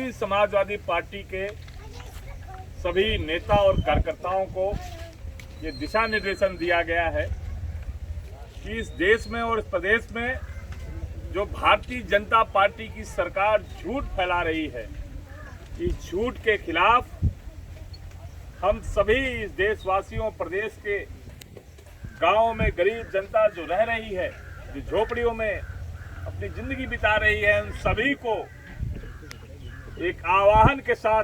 सभी समाजवादी पार्टी के सभी नेता और कार्यकर्ताओं को ये दिशा निर्देशन दिया गया है कि इस देश में और इस प्रदेश में जो भारतीय जनता पार्टी की सरकार झूठ फैला रही है, इस झूठ के खिलाफ हम सभी इस देशवासियों, प्रदेश के गांवों में गरीब जनता जो रह रही है, जो झोपड़ियों में अपनी जिंदगी बिता रही है, उन सभी को एक आह्वान के साथ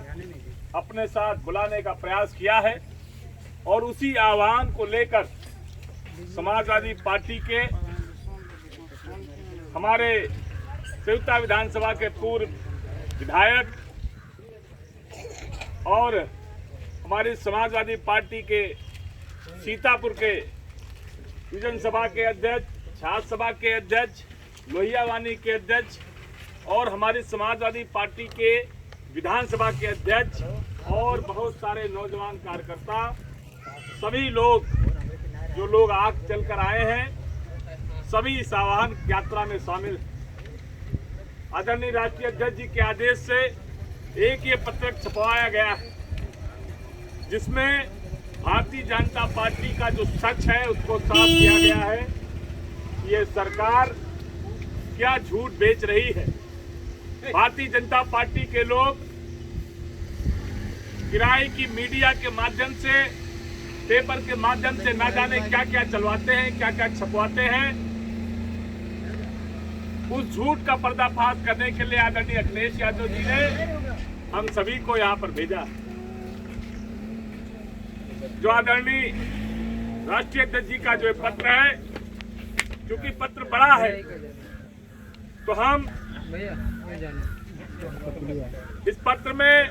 अपने साथ बुलाने का प्रयास किया है। और उसी आह्वान को लेकर समाजवादी पार्टी के हमारे संयुक्ता विधानसभा के पूर्व विधायक और हमारी समाजवादी पार्टी के सीतापुर के विजन सभा के अध्यक्ष, छात्र सभा के अध्यक्ष, लोहियावानी के अध्यक्ष और हमारी समाजवादी पार्टी के विधानसभा के अध्यक्ष और बहुत सारे नौजवान कार्यकर्ता, सभी लोग जो लोग आग चलकर आए हैं, सभी इस आह्वान यात्रा में शामिल। आदरणीय राष्ट्रीय अध्यक्ष जी के आदेश से एक ये पत्रक छपवाया गया है जिसमें भारतीय जनता पार्टी का जो सच है उसको साफ किया गया है। ये सरकार क्या झूठ बेच रही है। भारतीय जनता पार्टी के लोग किराए की मीडिया के माध्यम से, पेपर के माध्यम से ना जाने क्या क्या चलवाते हैं, क्या क्या छपवाते हैं। उस झूठ का पर्दाफाश करने के लिए आदरणीय अखिलेश यादव जी ने हम सभी को यहाँ पर भेजा। जो आदरणीय राष्ट्रीय अध्यक्ष जी का जो पत्र है, क्योंकि पत्र बड़ा है तो हम इस पत्र में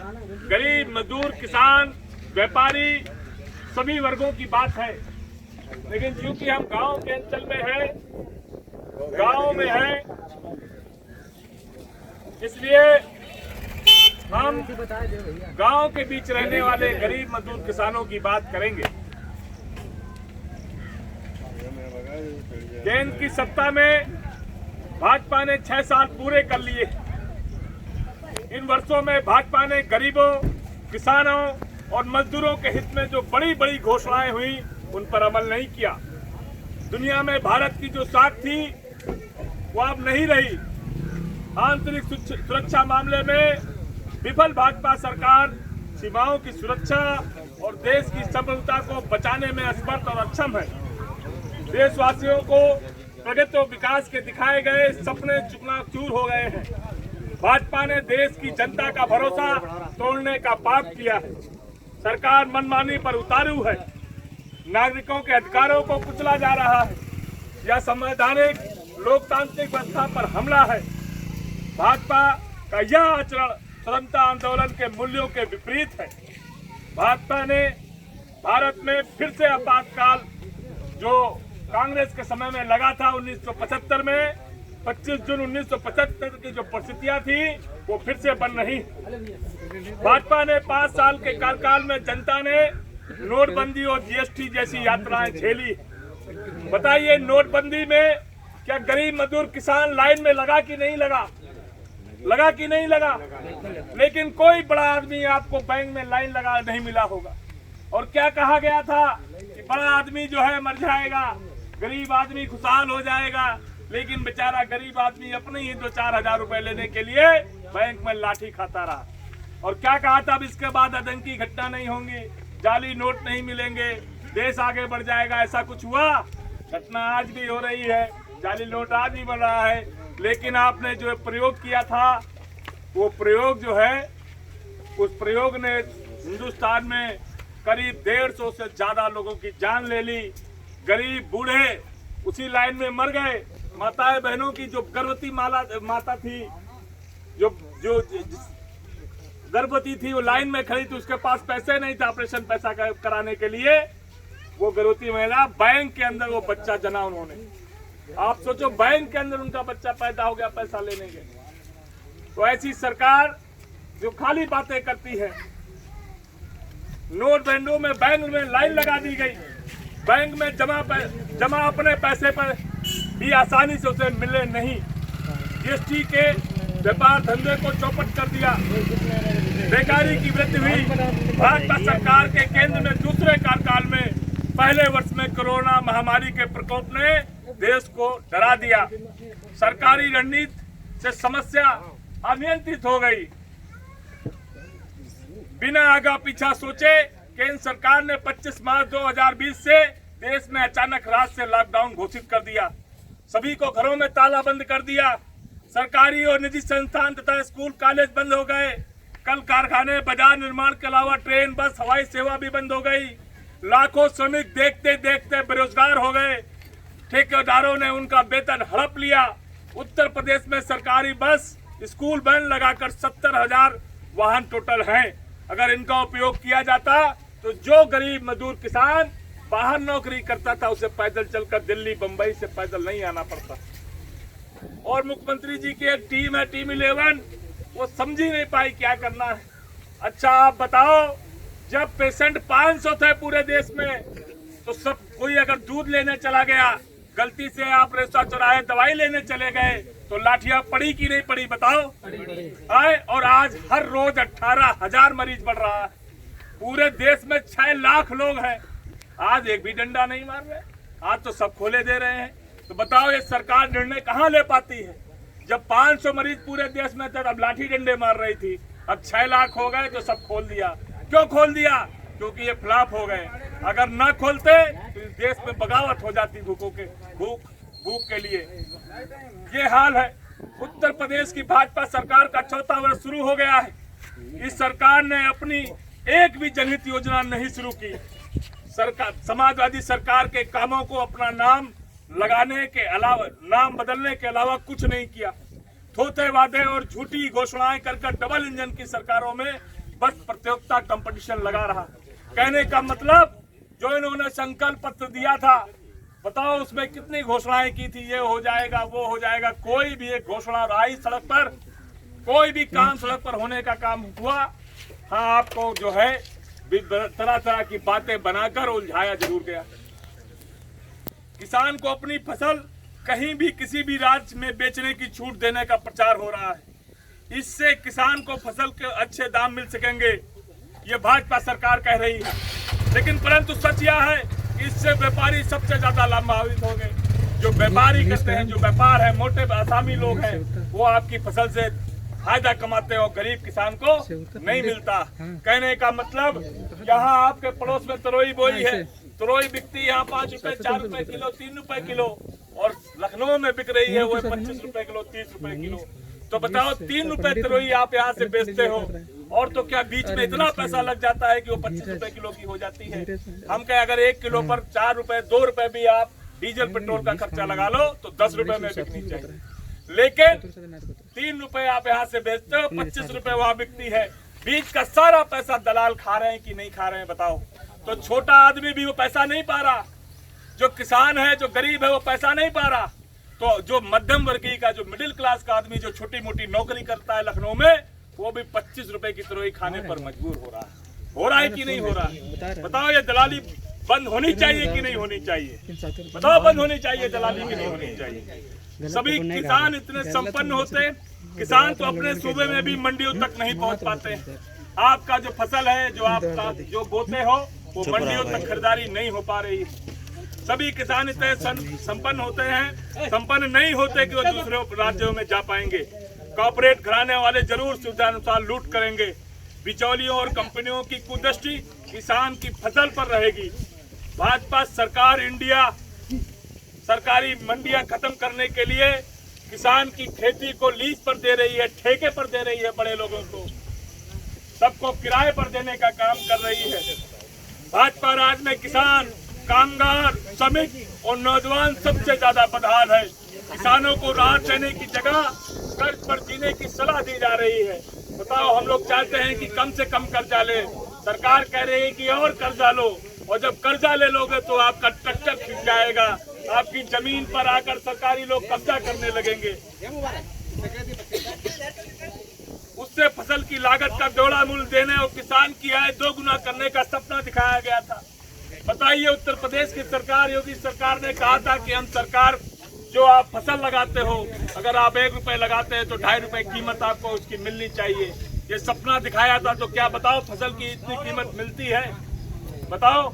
गरीब, मजदूर, किसान, व्यापारी सभी वर्गों की बात है। लेकिन क्योंकि हम गांव के अंचल में हैं, गांव में हैं, इसलिए हम गांव के बीच रहने वाले गरीब, मजदूर, किसानों की बात करेंगे। केंद्र की सत्ता में भाजपा ने 6 साल पूरे कर लिए। इन वर्षों में भाजपा ने गरीबों, किसानों और मजदूरों के हित में जो बड़ी बड़ी घोषणाएं हुई उन पर अमल नहीं किया। दुनिया में भारत की जो साख थी वो अब नहीं रही। आंतरिक सुरक्षा मामले में विफल भाजपा सरकार सीमाओं की सुरक्षा और देश की संप्रभुता को बचाने में असमर्थ और अक्षम है। देशवासियों को प्रगति और विकास के दिखाए गए सपने चूर हो गए हैं। भाजपा ने देश की जनता का भरोसा तोड़ने का पाप किया है। सरकार मनमानी पर उतारू है। नागरिकों के अधिकारों को कुचला जा रहा है। यह संवैधानिक लोकतांत्रिक व्यवस्था पर हमला है। भाजपा का यह आचरण स्वतंत्रता आंदोलन के मूल्यों के विपरीत है। भाजपा ने भारत में फिर से आपातकाल जो कांग्रेस के समय में लगा था 1975 में, 25 जून 1975 की जो परिस्थितियां थी वो फिर से बन रही। भाजपा ने 5 साल के कार्यकाल में जनता ने नोटबंदी और जीएसटी जैसी यात्राएं झेली। बताइए, नोटबंदी में क्या गरीब, मजदूर, किसान लाइन में लगा कि नहीं लगा? लगा कि नहीं लगा? लेकिन कोई बड़ा आदमी आपको बैंक में लाइन लगा नहीं मिला होगा। और क्या कहा गया था कि बड़ा आदमी जो है मर जाएगा, गरीब आदमी खुशहाल हो जाएगा। लेकिन बेचारा गरीब आदमी अपने ही 2-4 हजार रुपए लेने के लिए बैंक में लाठी खाता रहा। और क्या कहा था, अब इसके बाद आतंकी घटना नहीं होंगी, जाली नोट नहीं मिलेंगे, देश आगे बढ़ जाएगा। ऐसा कुछ हुआ? घटना आज भी हो रही है, जाली नोट आज भी बढ़ रहा है। लेकिन आपने जो प्रयोग किया था वो प्रयोग जो है, उस प्रयोग ने हिंदुस्तान में करीब 150 से ज्यादा लोगों की जान ले ली। गरीब बूढ़े उसी लाइन में मर गए। माताएं बहनों की जो गर्भवती माता थी, जो गर्भवती थी, वो लाइन में खड़ी थी, उसके पास पैसे नहीं था ऑपरेशन पैसा कराने के लिए। वो गर्भवती महिला बैंक के अंदर वो बच्चा जना उन्होंने। आप सोचो, बैंक के अंदर उनका बच्चा पैदा हो गया पैसा लेने के। तो ऐसी सरकार जो खाली बातें करती है। नोट बैंडों में बैंक में लाइन लगा दी गई। बैंक में जमा अपने पैसे पर भी आसानी से उसे मिले नहीं। जीएसटी के व्यापार धंधे को चौपट कर दिया। बेकारी की वृद्धि हुई। भाजपा सरकार के केंद्र में दूसरे कार्यकाल में पहले वर्ष में कोरोना महामारी के प्रकोप ने देश को डरा दिया। सरकारी रणनीति से समस्या अनियंत्रित हो गई। बिना आगा पीछा सोचे केंद्र सरकार ने 25 मार्च 2020 से देश में अचानक रात से लॉकडाउन घोषित कर दिया। सभी को घरों में ताला बंद कर दिया। सरकारी और निजी संस्थान तथा स्कूल कॉलेज बंद हो गए। कल कारखाने, बाजार निर्माण के अलावा ट्रेन, बस, हवाई सेवा भी बंद हो गई। लाखों श्रमिक देखते देखते बेरोजगार हो गए। ठेकेदारों ने उनका वेतन हड़प लिया। उत्तर प्रदेश में सरकारी बस, स्कूल वैन लगाकर 70,000 वाहन टोटल हैं। अगर इनका उपयोग किया जाता तो जो गरीब मजदूर किसान बाहर नौकरी करता था उसे पैदल चलकर दिल्ली, बंबई से पैदल नहीं आना पड़ता। और मुख्यमंत्री जी की एक टीम है, टीम 11, वो समझ ही नहीं पाई क्या करना है। अच्छा आप बताओ, जब पेशेंट 500 थे पूरे देश में तो सब कोई अगर दूध लेने चला गया, गलती से आप रेस्ता चौराहे दवाई लेने चले गए तो लाठियां पड़ी कि नहीं पड़ी बताओ? आए। और आज हर रोज 18,000 मरीज बढ़ रहा है। पूरे देश में 6 लाख लोग हैं, आज एक भी डंडा नहीं मार रहे। आज तो सब खोले दे रहे हैं। तो बताओ ये सरकार निर्णय कहाँ ले पाती है? जब 500 मरीज पूरे देश में थे तब लाठी डंडे मार रही थी, अब 6 लाख हो गए तो सब खोल दिया। क्यों खोल दिया? क्योंकि ये फ्लॉप हो गए। अगर न खोलते तो इस देश में बगावत हो जाती भूख के लिए। ये हाल है। उत्तर प्रदेश की भाजपा सरकार का चौथा वर्ष शुरू हो गया है। इस सरकार ने अपनी एक भी जनहित योजना नहीं शुरू की। सरकार, समाजवादी सरकार के कामों को अपना नाम लगाने के अलावा, नाम बदलने के अलावा कुछ नहीं किया। थोथे वादे और झूठी घोषणाएं कर डबल इंजन की सरकारों में बस प्रतियोगिता कंपटीशन लगा रहा। कहने का मतलब जो इन्होंने संकल्प पत्र दिया था, बताओ उसमें कितनी घोषणाएं की थी, ये हो जाएगा, वो हो जाएगा। कोई भी एक घोषणा आई सड़क पर, कोई भी काम सड़क पर होने का काम हुआ? हाँ, आपको जो है तरह तरह की बातें बनाकर उलझाया जरूर गया। किसान को अपनी फसल कहीं भी किसी भी राज्य में बेचने की छूट देने का प्रचार हो रहा है। इससे किसान को फसल के अच्छे दाम मिल सकेंगे, ये भाजपा सरकार कह रही है। लेकिन परंतु सच यह है कि इससे व्यापारी सबसे ज्यादा लाभान्वित होंगे। जो व्यापारी करते हैं, जो व्यापार है, मोटे आसामी लोग हैं, वो आपकी फसल से फायदा कमाते हैं और गरीब किसान को नहीं मिलता। कहने का मतलब यहाँ आपके पड़ोस में तरोई बोई है, तरोई बिकती यहाँ 5 रुपए, 4 रुपए किलो, 3 रुपए किलो, और लखनऊ में बिक रही है वो 25 रुपए किलो, 30 रुपए किलो। तो बताओ 3 रुपए तरोई आप यहाँ से बेचते हो, और तो क्या बीच में इतना पैसा लग जाता है कि वो 25 रुपए किलो की हो जाती है। हम कहें अगर 1 किलो पर 4 रुपए, 2 रुपए भी आप डीजल पेट्रोल का खर्चा लगा लो तो 10 रुपए में बिकनी चाहिए। लेकिन 3 रुपए आप यहाँ से बेचते हो, 25 रुपए वहाँ बिकती है। बीच का सारा पैसा दलाल खा रहे हैं कि नहीं खा रहे हैं बताओ? तो छोटा आदमी भी वो पैसा नहीं पा रहा, जो किसान है, जो गरीब है, वो पैसा नहीं पा रहा। तो जो मध्यम वर्गीय का, जो मिडिल क्लास का आदमी जो छोटी मोटी नौकरी करता है लखनऊ में, वो भी 25 रुपए की तरोई खाने पर मजबूर हो रहा है। हो रहा है कि नहीं हो रहा? बताओ ये दलाली बंद होनी चाहिए कि नहीं होनी चाहिए? बताओ बंद होनी चाहिए दलाली की नहीं होनी चाहिए? सभी किसान इतने संपन्न होते, किसान तो अपने सूबे में भी मंडियों तक नहीं पहुंच पाते। आपका जो फसल है, जो आप जो बोते हो, वो मंडियों तक खरीदारी नहीं हो पा रही। सभी किसान इतने संपन्न होते हैं, संपन्न नहीं होते कि वो दूसरे राज्यों में जा पाएंगे। कॉर्पोरेट घराने वाले जरूर सुविधा अनुसार लूट करेंगे। बिचौलियों और कंपनियों की कुदृष्टि किसान की फसल पर रहेगी। भाजपा सरकार सरकारी मंडियां खत्म करने के लिए किसान की खेती को लीज पर दे रही है, ठेके पर दे रही है, बड़े लोगों को सबको किराए पर देने का काम कर रही है। भाजपा राज में किसान, कामगार, श्रमिक और नौजवान सबसे ज्यादा बदहाल है। किसानों को राहत देने की जगह कर्ज पर जीने की सलाह दी जा रही है। बताओ, हम लोग चाहते हैं कि कम से कम कर्जा ले, सरकार कह रही है कि और कर्जा लो, और जब कर्जा ले लोगे तो आपका ट्रैक्टर खिंच जाएगा, आपकी जमीन पर आकर सरकारी लोग कब्जा करने लगेंगे। उससे फसल की लागत का दोगुना मूल्य देने और किसान की आय 2 गुना करने का सपना दिखाया गया था। बताइए, उत्तर प्रदेश की सरकार, योगी सरकार ने कहा था कि हम सरकार जो आप फसल लगाते हो, अगर आप 1 रुपए लगाते हैं तो 2.5 रुपए कीमत आपको उसकी मिलनी चाहिए। ये सपना दिखाया था, तो क्या बताओ फसल की इतनी कीमत मिलती है? बताओ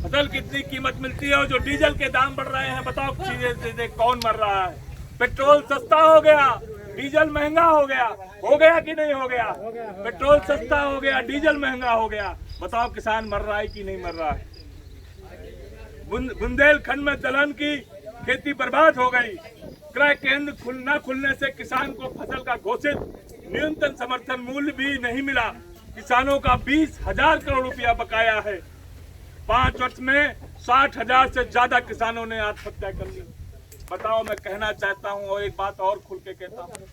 फसल की इतनी कीमत मिलती है, और जो डीजल के दाम बढ़ रहे हैं, बताओ चीजें कौन मर रहा है? पेट्रोल सस्ता हो गया, डीजल महंगा हो गया कि नहीं हो गया? पेट्रोल सस्ता हो गया, डीजल महंगा हो गया, बताओ किसान मर रहा है कि नहीं मर रहा है? बुंदेलखंड में दलहन की खेती बर्बाद हो गई। क्रय केंद्र न खुलने से किसान को फसल का घोषित न्यूनतम समर्थन मूल्य भी नहीं मिला। किसानों का 20,000 करोड़ रुपया बकाया है। 5 वर्ष में 60,000 से ज्यादा किसानों ने आत्महत्या कर ली। बताओ, मैं कहना चाहता हूँ और एक बात और खुल के कहता हूँ,